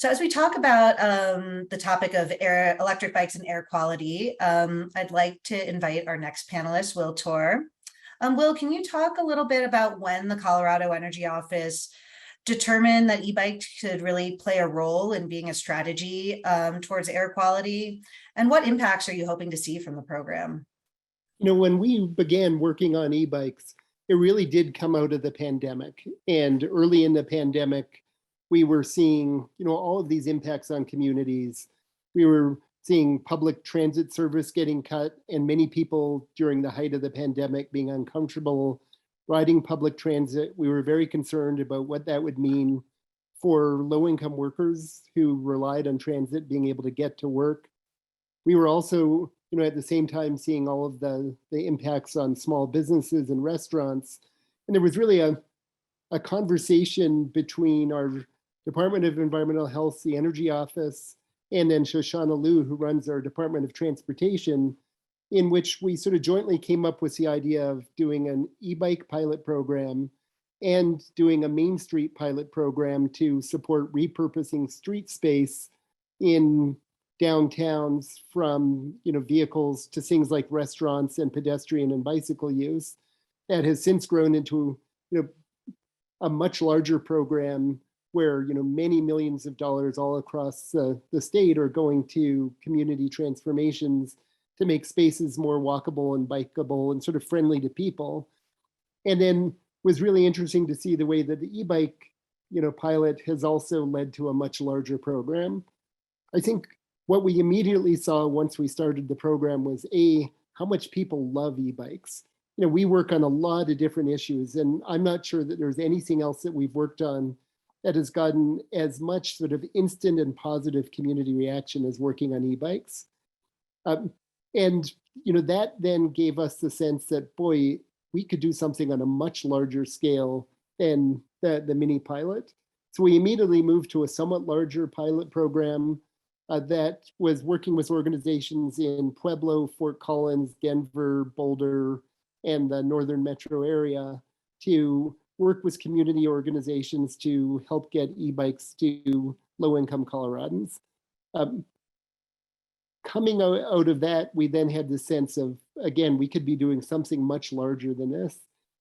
So as we talk about the topic of electric bikes and air quality, I'd like to invite our next panelist, Will Toor. Will, can you talk a little bit about when the Colorado Energy Office determined that e-bikes could really play a role in being a strategy towards air quality? And what impacts are you hoping to see from the program? When we began working on e-bikes, it really did come out of the pandemic. And early in the pandemic, we were seeing, all of these impacts on communities. We were seeing public transit service getting cut, and many people during the height of the pandemic being uncomfortable riding public transit. We were very concerned about what that would mean for low-income workers who relied on transit being able to get to work. We were also, at the same time seeing all of the impacts on small businesses and restaurants. And there was really a conversation between our Department of Environmental Health, the Energy Office, and then Shoshana Liu, who runs our Department of Transportation, in which we sort of jointly came up with the idea of doing an e-bike pilot program and doing a Main Street pilot program to support repurposing street space in downtowns from vehicles to things like restaurants and pedestrian and bicycle use. That has since grown into a much larger program where many millions of dollars all across the state are going to community transformations to make spaces more walkable and bikeable and sort of friendly to people. And then was really interesting to see the way that the e-bike pilot has also led to a much larger program. I think what we immediately saw once we started the program was how much people love e-bikes. We work on a lot of different issues, and I'm not sure that there's anything else that we've worked on that has gotten as much sort of instant and positive community reaction as working on e-bikes. And that then gave us the sense that, boy, we could do something on a much larger scale than the mini pilot. So we immediately moved to a somewhat larger pilot program that was working with organizations in Pueblo, Fort Collins, Denver, Boulder, and the northern metro area to work with community organizations to help get e-bikes to low-income Coloradans. Coming out of that, we then had the sense of, again, we could be doing something much larger than this.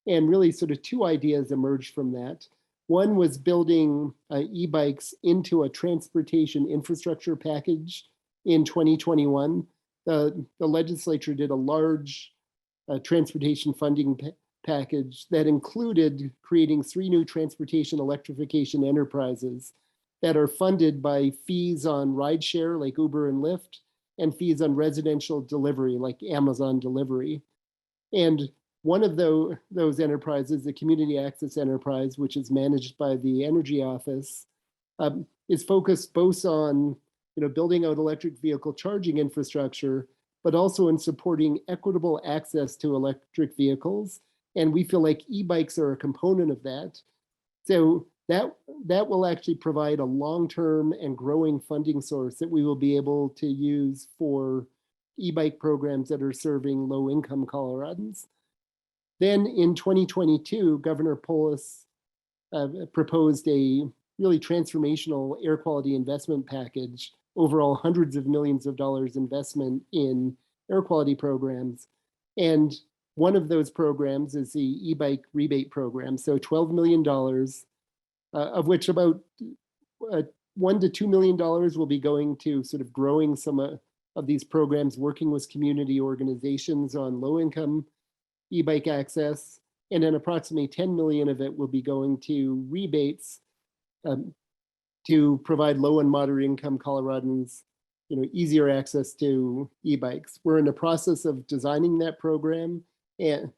And really sort of two ideas emerged from that. One was building e-bikes into a transportation infrastructure package in 2021. The legislature did a large transportation funding package that included creating 3 new transportation electrification enterprises that are funded by fees on rideshare like Uber and Lyft, and fees on residential delivery like Amazon delivery. And one of those enterprises, the Community Access Enterprise, which is managed by the Energy Office, is focused both on building out electric vehicle charging infrastructure, but also in supporting equitable access to electric vehicles. And we feel like e-bikes are a component of that. So that will actually provide a long-term and growing funding source that we will be able to use for e-bike programs that are serving low-income Coloradans. Then in 2022, Governor Polis proposed a really transformational air quality investment package, overall hundreds of millions of dollars investment in air quality programs. And one of those programs is the e-bike rebate program. So $12 million, of which about $1 to $2 million will be going to sort of growing some of these programs, working with community organizations on low-income e-bike access, and then approximately 10 million of it will be going to rebates to provide low and moderate income Coloradans easier access to e-bikes. We're in the process of designing that program and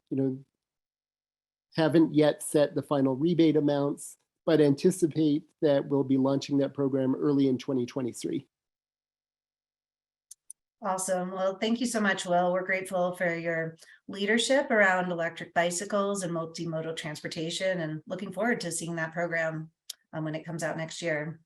haven't yet set the final rebate amounts, but anticipate that we'll be launching that program early in 2023. Awesome. Well, thank you so much, Will. We're grateful for your leadership around electric bicycles and multimodal transportation, and looking forward to seeing that program when it comes out next year.